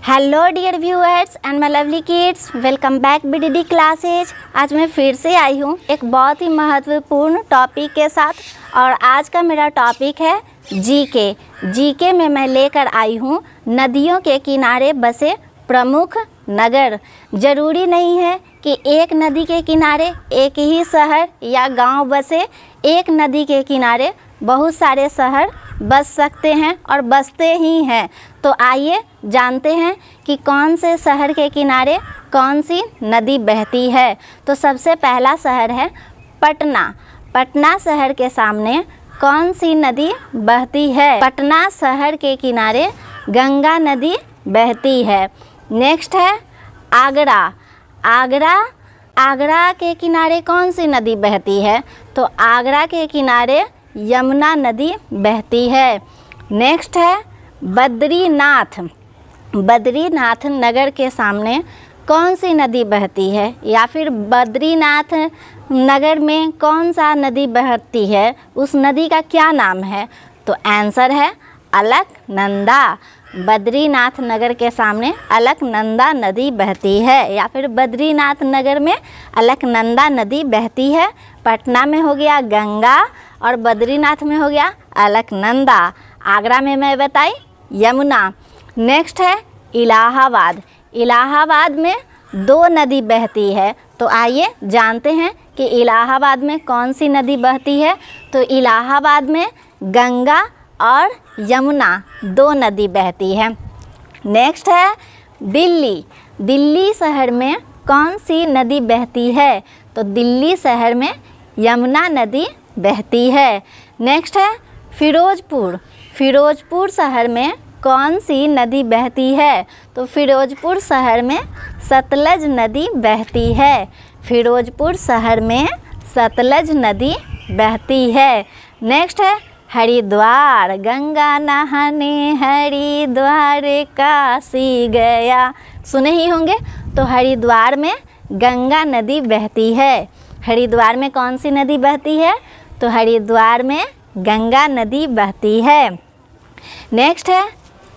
Hello dear viewers and my lovely kids, welcome back BDD classes. आज मैं फिर से आई हूँ एक बहुत ही महत्वपूर्ण टॉपिक के साथ और आज का मेरा टॉपिक है जीके। जीके में मैं लेकर आई हूँ नदियों के किनारे बसे प्रमुख नगर। ज़रूरी नहीं है कि एक नदी के किनारे एक ही शहर या गांव बसे, एक नदी के किनारे बहुत सारे शहर बस सकते हैं और बसते ही हैं। तो आइए जानते हैं कि कौन से शहर के किनारे कौन सी नदी बहती है। तो सबसे पहला शहर है पटना। पटना शहर के सामने कौन सी नदी बहती है? पटना शहर के किनारे गंगा नदी बहती है। नेक्स्ट है आगरा। आगरा के किनारे कौन सी नदी बहती है? तो आगरा के किनारे यमुना नदी बहती है। नेक्स्ट है बद्रीनाथ। बद्रीनाथ नगर के सामने कौन सी नदी बहती है, या फिर बद्रीनाथ नगर में कौन सा नदी बहती है, उस नदी का क्या नाम है? तो आंसर है अलकनंदा। बद्रीनाथ नगर के सामने अलकनंदा नदी बहती है, या फिर बद्रीनाथ नगर में अलकनंदा नदी बहती है। पटना में हो गया गंगा और बद्रीनाथ में हो गया अलकनंदा। आगरा में मैं बताई यमुना। नेक्स्ट है इलाहाबाद। इलाहाबाद में दो नदी बहती है। तो आइए जानते हैं कि इलाहाबाद में कौन सी नदी बहती है। तो इलाहाबाद में गंगा और यमुना दो नदी बहती है। नेक्स्ट है दिल्ली। दिल्ली शहर में कौन सी नदी बहती है? तो दिल्ली शहर में यमुना नदी बहती है। नेक्स्ट है फिरोजपुर। फिरोजपुर शहर में कौन सी नदी बहती है? तो फिरोजपुर शहर में सतलज नदी बहती है। फिरोजपुर शहर में सतलज नदी बहती है। नेक्स्ट है हरिद्वार। गंगा नहाने हरिद्वार काशी गया, सुने ही होंगे। तो हरिद्वार में गंगा नदी बहती है। हरिद्वार में कौन सी नदी बहती है? तो हरिद्वार में गंगा नदी बहती है। नेक्स्ट है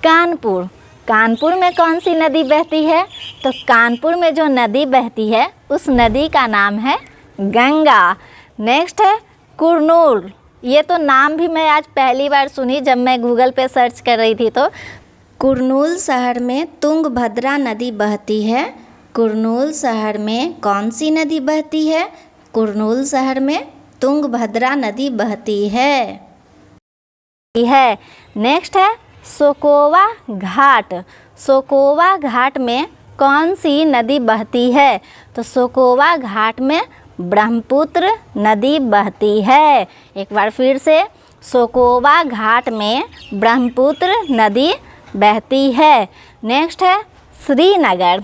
कानपुर। कानपुर में कौन सी नदी बहती है? तो कानपुर में जो नदी बहती है उस नदी का नाम है गंगा। नेक्स्ट है कुरनूल। ये तो नाम भी मैं आज पहली बार सुनी जब मैं गूगल पे सर्च कर रही थी। तो कुरनूल शहर में तुंगभद्रा नदी बहती है। कुरनूल शहर में कौन सी नदी बहती है? कुरनूल शहर में तुंगभद्रा नदी बहती है। नेक्स्ट है सोकोवा घाट। सोकोवा घाट में कौन सी नदी बहती है? तो सोकोवा घाट में ब्रह्मपुत्र नदी बहती है। एक बार फिर से, सोकोवा घाट में ब्रह्मपुत्र नदी बहती है। नेक्स्ट है श्रीनगर।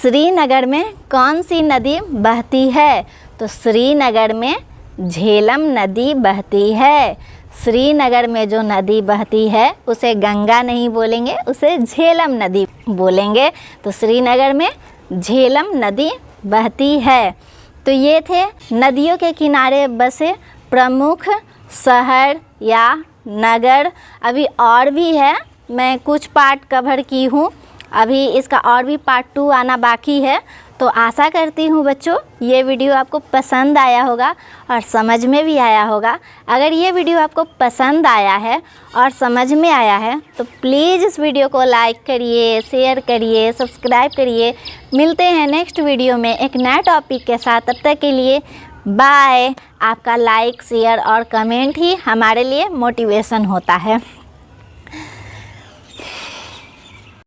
श्रीनगर में कौन सी नदी बहती है? तो श्रीनगर में झेलम नदी बहती है। श्रीनगर में जो नदी बहती है उसे गंगा नहीं बोलेंगे, उसे झेलम नदी बोलेंगे। तो श्रीनगर में झेलम नदी बहती है। तो ये थे नदियों के किनारे बसे प्रमुख शहर या नगर। अभी और भी है, मैं कुछ पार्ट कवर की हूँ, अभी इसका और भी पार्ट 2 आना बाकी है। तो आशा करती हूँ बच्चों ये वीडियो आपको पसंद आया होगा और समझ में भी आया होगा। अगर ये वीडियो आपको पसंद आया है और समझ में आया है तो प्लीज़ इस वीडियो को लाइक करिए, शेयर करिए, सब्सक्राइब करिए। मिलते हैं नेक्स्ट वीडियो में एक नया टॉपिक के साथ। तब तक के लिए बाय। आपका लाइक, शेयर और कमेंट ही हमारे लिए मोटिवेशन होता है।